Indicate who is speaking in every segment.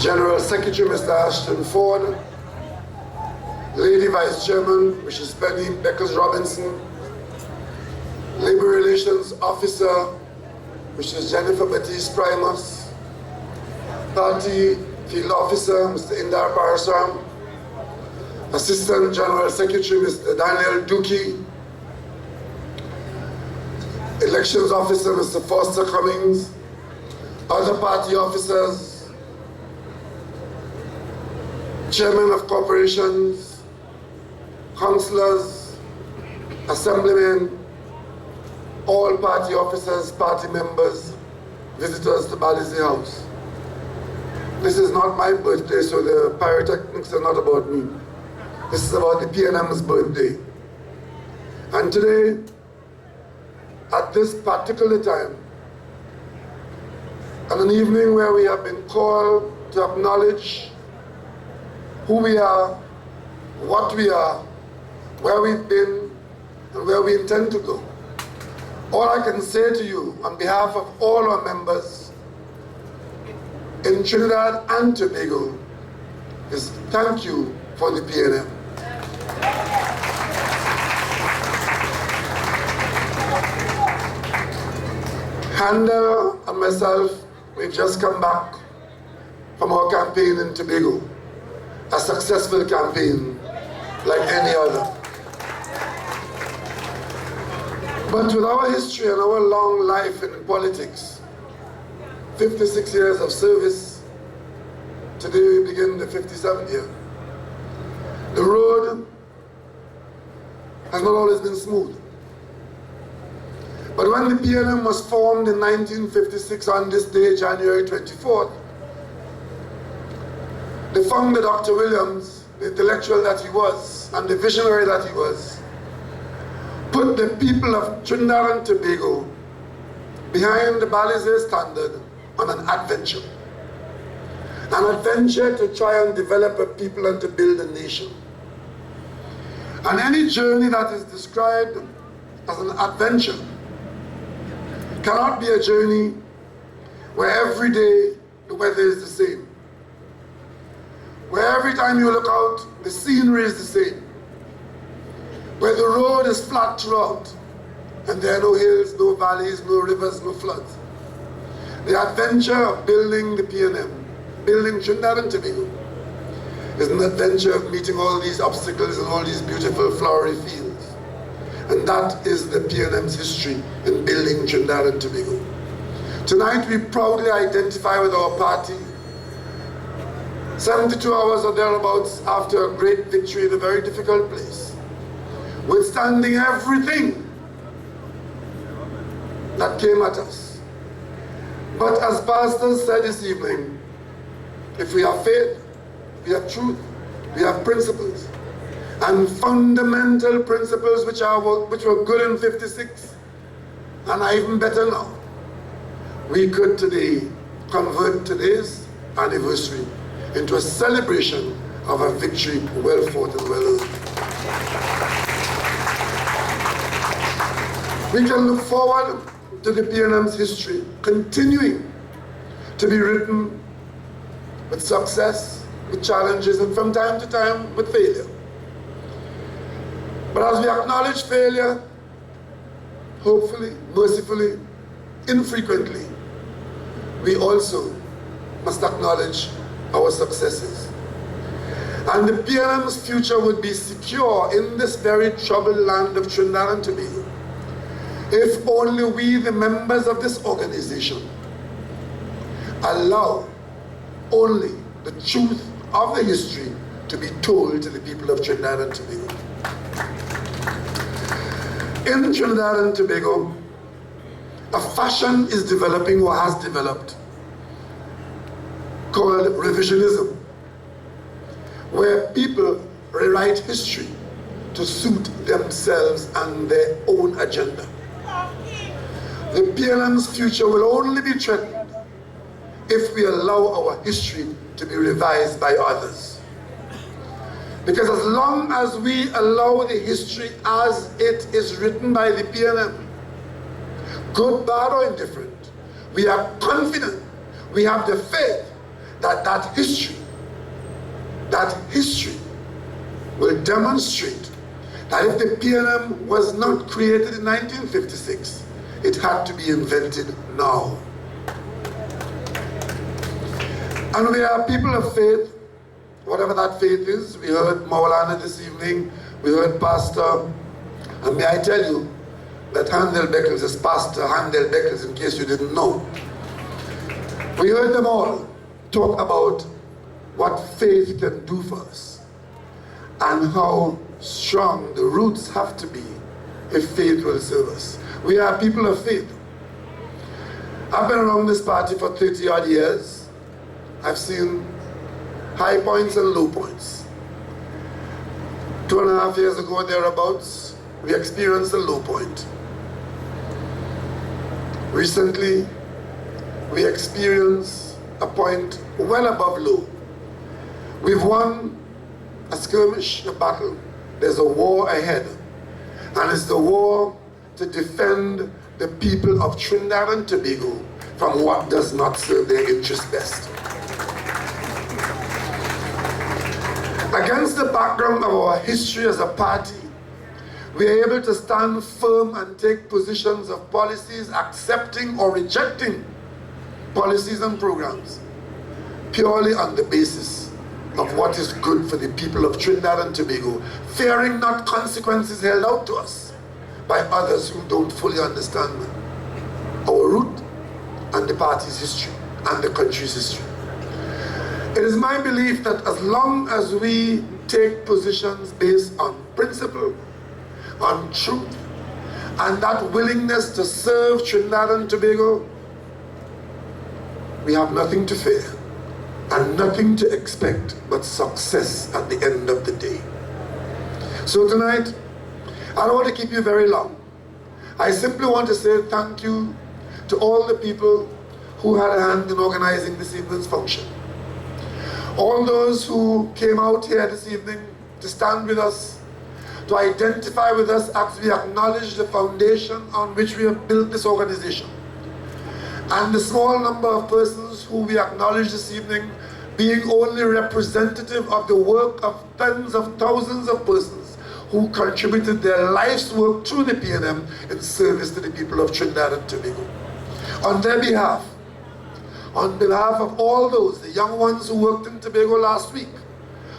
Speaker 1: General Secretary, Mr. Ashton Ford, Lady Vice Chairman, Mrs. Penny Beckers Robinson, Labor Relations Officer, Mrs. Jennifer Batiste Primus, Party Field Officer, Mr. Indar Parasram, Assistant General Secretary, Mr. Daniel Dookie, Elections Officer, Mr. Foster Cummings, other party officers, Chairman of corporations, councillors, assemblymen, all party officers, party members, visitors to Balisier House. This is not my birthday, so the pyrotechnics are not about me. This is about the PNM's birthday. And today, at this particular time, on an evening where we have been called to acknowledge who we are, what we are, where we've been, and where we intend to go. All I can say to you on behalf of all our members in Trinidad and Tobago is thank you for the PNM. Handa and myself, we've just come back from our campaign in Tobago, a successful campaign like any other. But with our history and our long life in politics, 56 years of service, today we begin the 57th year. The road has not always been smooth. But when the PNM was formed in 1956 on this day, January 24th, the founder, Dr. Williams, the intellectual that he was and the visionary that he was, put the people of Trinidad and Tobago behind the Balisier standard on an adventure. An adventure to try and develop a people and to build a nation. And any journey that is described as an adventure cannot be a journey where every day the weather is the same, where every time you look out, the scenery is the same, where the road is flat throughout, and there are no hills, no valleys, no rivers, no floods. The adventure of building the PNM, building Trinidad and Tobago, is an adventure of meeting all these obstacles and all these beautiful flowery fields. And that is the PNM's history in building Trinidad and Tobago. Tonight we proudly identify with our party 72 hours or thereabouts after a great victory in a very difficult place, withstanding everything that came at us. But as Pastor said this evening, if we have faith, we have truth, we have principles, and fundamental principles which were good in 56 and are even better now. We could today convert today's anniversary into a celebration of a victory well fought and well earned. We can look forward to the PNM's history continuing to be written with success, with challenges, and from time to time with failure. But as we acknowledge failure, hopefully, mercifully, infrequently, we also must acknowledge our successes. And the PNM's future would be secure in this very troubled land of Trinidad and Tobago if only we, the members of this organization, allow only the truth of the history to be told to the people of Trinidad and Tobago. In Trinidad and Tobago, a fashion is developing or has developed called revisionism, where people rewrite history to suit themselves and their own agenda. The PNM's future will only be threatened if we allow our history to be revised by others. Because as long as we allow the history as it is written by the PNM, good, bad, or indifferent, we are confident, we have the faith that history will demonstrate that if the PNM was not created in 1956, it had to be invented now. And we are people of faith, whatever that faith is. We heard Maulana this evening, we heard Pastor, and may I tell you that Handel Beckles is Pastor Handel Beckles, in case you didn't know. We heard them all talk about what faith can do for us and how strong the roots have to be if faith will serve us. We are people of faith. I've been around this party for 30 odd years. I've seen high points and low points. 2.5 years ago, thereabouts, we experienced a low point. Recently, we experienced a point well above low. We've won a skirmish, a battle. There's a war ahead. And it's the war to defend the people of Trinidad and Tobago from what does not serve their interest best. Against the background of our history as a party, we are able to stand firm and take positions of policies, accepting or rejecting policies and programs purely on the basis of what is good for the people of Trinidad and Tobago, fearing not consequences held out to us by others who don't fully understand our root and the party's history and the country's history. It is my belief that as long as we take positions based on principle, on truth, and that willingness to serve Trinidad and Tobago, we have nothing to fear and nothing to expect but success at the end of the day. So tonight, I don't want to keep you very long. I simply want to say thank you to all the people who had a hand in organizing this evening's function. All those who came out here this evening to stand with us, to identify with us as we acknowledge the foundation on which we have built this organization. And the small number of persons who we acknowledge this evening being only representative of the work of tens of thousands of persons who contributed their life's work through the PNM in service to the people of Trinidad and Tobago. On their behalf, on behalf of all those, the young ones who worked in Tobago last week,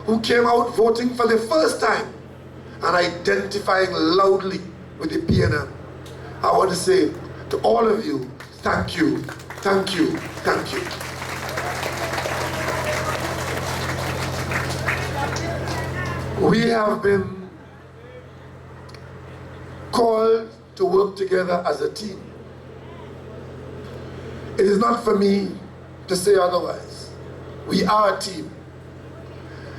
Speaker 1: who came out voting for the first time and identifying loudly with the PNM, I want to say to all of you, thank you, thank you, thank you. We have been called to work together as a team. It is not for me to say otherwise. We are a team.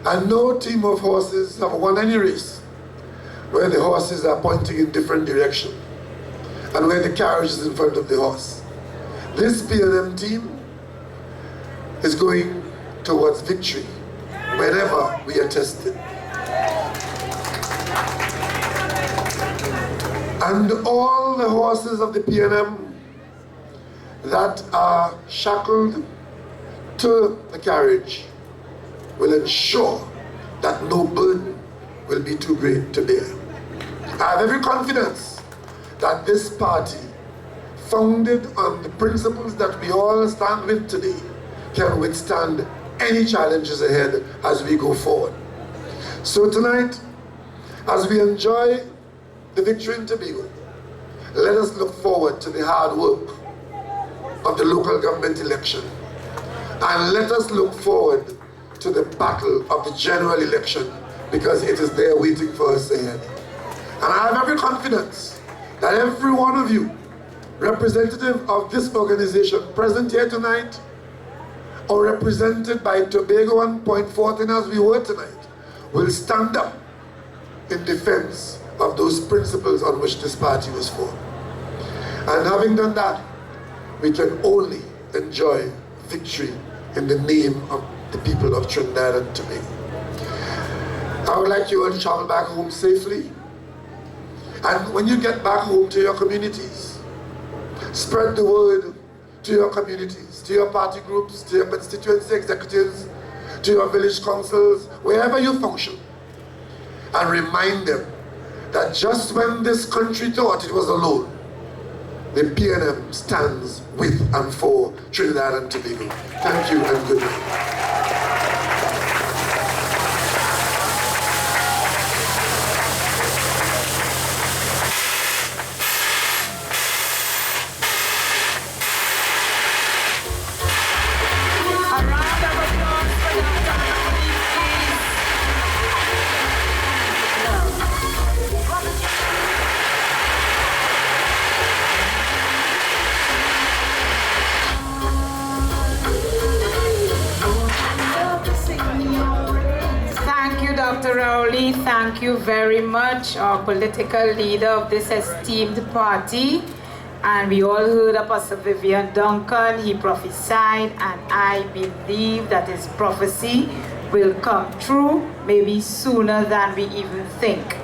Speaker 1: And no team of horses have won any race where the horses are pointing in different directions and where the carriage is in front of the horse. This PNM team is going towards victory whenever we are tested. And all the horses of the PNM that are shackled to the carriage will ensure that no burden will be too great to bear. I have every confidence that this party, founded on the principles that we all stand with today, can withstand any challenges ahead as we go forward. So tonight, as we enjoy the victory in Tobago, let us look forward to the hard work of the local government election. And let us look forward to the battle of the general election, because it is there waiting for us ahead. And I have every confidence that every one of you, representative of this organization present here tonight, or represented by Tobago and Point Fortin as we were tonight, will stand up in defense of those principles on which this party was formed. And having done that, we can only enjoy victory in the name of the people of Trinidad and Tobago. I would like you all to travel back home safely. And when you get back home to your communities, spread the word to your communities, to your party groups, to your constituency executives, to your village councils, wherever you function, and remind them that just when this country thought it was alone, the PNM stands with and for Trinidad and Tobago. Thank you and good night.
Speaker 2: Dr. Rowley, thank you very much, our political leader of this esteemed party. And we all heard of Pastor Vivian Duncan. He prophesied, and I believe that his prophecy will come true, maybe sooner than we even think.